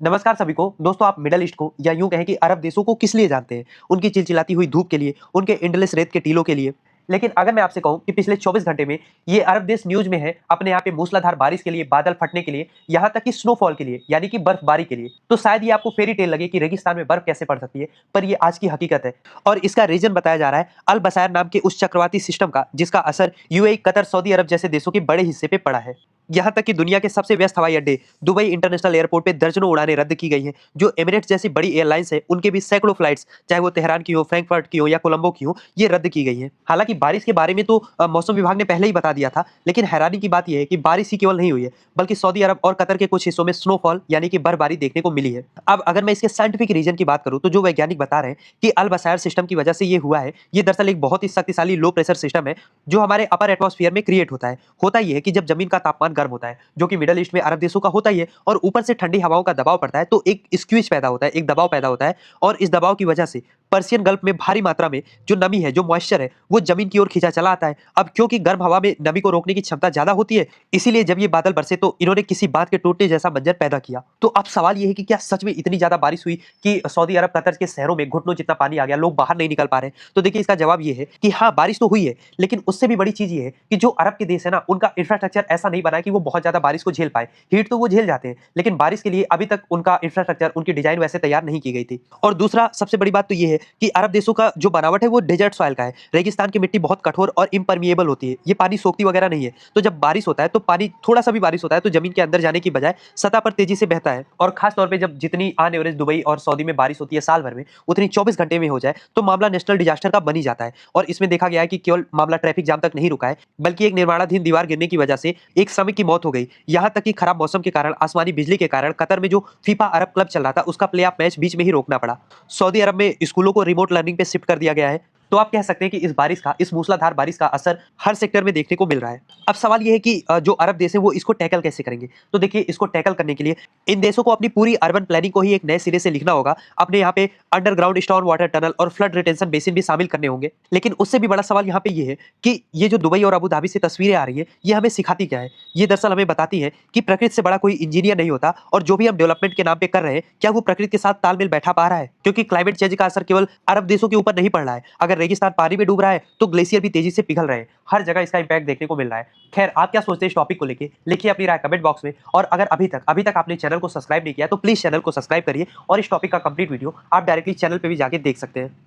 नमस्कार सभी को दोस्तों। आप मिडल ईस्ट को या यूं कहें कि अरब देशों को किस लिए जानते हैं? उनकी चिलचिलाती हुई धूप के लिए, उनके एंडलेस रेत के टीलों के लिए। लेकिन अगर मैं आपसे कहूं कि पिछले 24 घंटे में ये अरब देश न्यूज में है अपने यहाँ पे मूसलाधार बारिश के लिए, बादल फटने के लिए, यहाँ तक कि स्नोफॉल के लिए यानी कि बर्फबारी के लिए, तो शायद ये आपको फेरी टेल लगे कि रेगिस्तान में बर्फ कैसे पड़ सकती है, पर ये आज की हकीकत है। और इसका रीजन बताया जा रहा है अल बसायर नाम के उस चक्रवाती सिस्टम का, जिसका असर यूएई, कतर, सऊदी अरब जैसे देशों के बड़े हिस्से पे पड़ा है। यहाँ तक कि दुनिया के सबसे व्यस्त हवाई अड्डे दुबई इंटरनेशनल एयरपोर्ट पे दर्जनों उड़ानें रद्द की गई हैं। जो एमिरेट्स जैसी बड़ी एयरलाइंस है, उनके भी सैकड़ों फ्लाइट्स, चाहे वो तेहरान की हो, फ्रैंकफर्ट की हो या कोलंबो की हो, ये रद्द की गई हैं। हालांकि बारिश के बारे में तो मौसम विभाग ने पहले ही बता दिया था, लेकिन हैरानी की बात यह है कि बारिश ही केवल नहीं हुई है, बल्कि सऊदी अरब और कतर के कुछ हिस्सों में स्नोफॉल यानी कि बर्फबारी देखने को मिली है। अब अगर मैं इसके साइंटिफिक रीजन की बात करूं, तो जो वैज्ञानिक बता रहे हैं कि अल बसायर सिस्टम की वजह से ये हुआ है, ये दरअसल एक बहुत ही शक्तिशाली लो प्रेशर सिस्टम है जो हमारे अपर एटमॉस्फेयर में क्रिएट होता है। होता यह है कि जब जमीन का तापमान गर्म होता है, जो कि मिडल ईस्ट में अरब देशों का होता ही है, और ऊपर से ठंडी हवाओं का दबाव पड़ता है, तो एक स्क्वीज पैदा होता है, एक दबाव पैदा होता है। और इस दबाव की वजह से पर्शियन गल्फ में भारी मात्रा में जो नमी है, जो मॉइस्चर है, वो जमीन की ओर खींचा चला आता है। अब क्योंकि गर्म हवा में नमी को रोकने की क्षमता ज्यादा होती है, इसीलिए जब ये बादल बरसे तो इन्होंने किसी बात के टूटने जैसा मंजर पैदा किया। तो अब सवाल ये है कि क्या सच में इतनी ज्यादा बारिश हुई कि सऊदी अरब, कतर के शहरों में घुटनों जितना पानी आ गया, लोग बाहर नहीं निकल पा रहे? तो देखिए, इसका जवाब ये है कि हाँ, बारिश तो हुई है, लेकिन उससे भी बड़ी चीज ये है कि जो अरब के देश है ना, उनका इंफ्रास्ट्रक्चर ऐसा नहीं बना है कि वो बहुत ज्यादा बारिश को झेल पाए। हीट तो वो झेल जाते हैं, लेकिन बारिश के लिए अभी तक उनका इंफ्रास्ट्रक्चर, उनकी डिजाइन वैसे तैयार नहीं की गई थी। और दूसरा सबसे बड़ी बात तो ये है कि अरब देशों का जो बनावट है वो डेजर्ट सॉइल का है। रेगिस्तान की मिट्टी बहुत कठोर और इम्परमिएबल होती है, ये पानी सोखती वगैरह नहीं है। तो जब बारिश होता है, तो पानी थोड़ा सा भी बारिश होता है तो जमीन के अंदर जाने की बजाय सतह पर तेजी से बहता है। और खास तौर पे जब जितनी ऑन एवरेज दुबई और सऊदी में बारिश होती है साल भर में, उतनी 24 घंटे में हो जाए तो मामला नेशनल डिजास्टर का बन ही जाता है। और इसमें देखा गया है कि केवल मामला ट्रैफिक जाम तक नहीं रुका है, बल्कि एक निर्माणाधीन दीवार गिरने की वजह से एक श्रमिक की मौत हो गई। यहाँ तक कि खराब मौसम के कारण, आसमानी बिजली के कारण कतर में जो फीफा अरब क्लब चल रहा था, उसका प्ले ऑफ मैच बीच में ही रोकना पड़ा। सऊदी अरब में स्कूलों को रिमोट लर्निंग पे शिफ्ट कर दिया गया है। तो आप कह सकते हैं कि इस बारिश का, इस मूसलाधार बारिश का असर हर सेक्टर में देखने को मिल रहा है। अब सवाल यह है कि जो अरब देश है वो इसको टैकल कैसे करेंगे? तो देखिए, इसको टैकल करने के लिए इन देशों को अपनी पूरी अर्बन प्लानिंग को ही एक नए सिरे से लिखना होगा। अपने यहाँ पे अंडरग्राउंड स्टॉर्म वाटर टनल और फ्लड रिटेंशन बेसिन भी शामिल करने होंगे। लेकिन उससे भी बड़ा सवाल यहाँ पे ये है कि ये जो दुबई और अबू धाबी से तस्वीरें आ रही है, ये हमें सिखाती क्या है? ये दरअसल हमें बताती है कि प्रकृति से बड़ा कोई इंजीनियर नहीं होता, और जो भी हम डेवलपमेंट के नाम पे कर रहे हैं, क्या वो प्रकृति के साथ तालमेल बैठा पा रहा है? क्योंकि क्लाइमेट चेंज का असर केवल अरब देशों के ऊपर नहीं पड़ रहा है। अगर रेगिस्तान पानी में डूब रहा है, तो ग्लेशियर भी तेजी से पिघल रहे हैं। हर जगह इसका इंपैक्ट देखने को मिल रहा है। खैर, आप क्या सोचते हैं इस टॉपिक को लेके? लिखिए अपनी राय कमेंट बॉक्स में। और अगर अभी तक आपने चैनल को सब्सक्राइब नहीं किया, तो प्लीज चैनल को सब्सक्राइब करिए, और इस टॉपिक का कंप्लीट वीडियो आप डायरेक्टली चैनल पे भी जाके देख सकते हैं।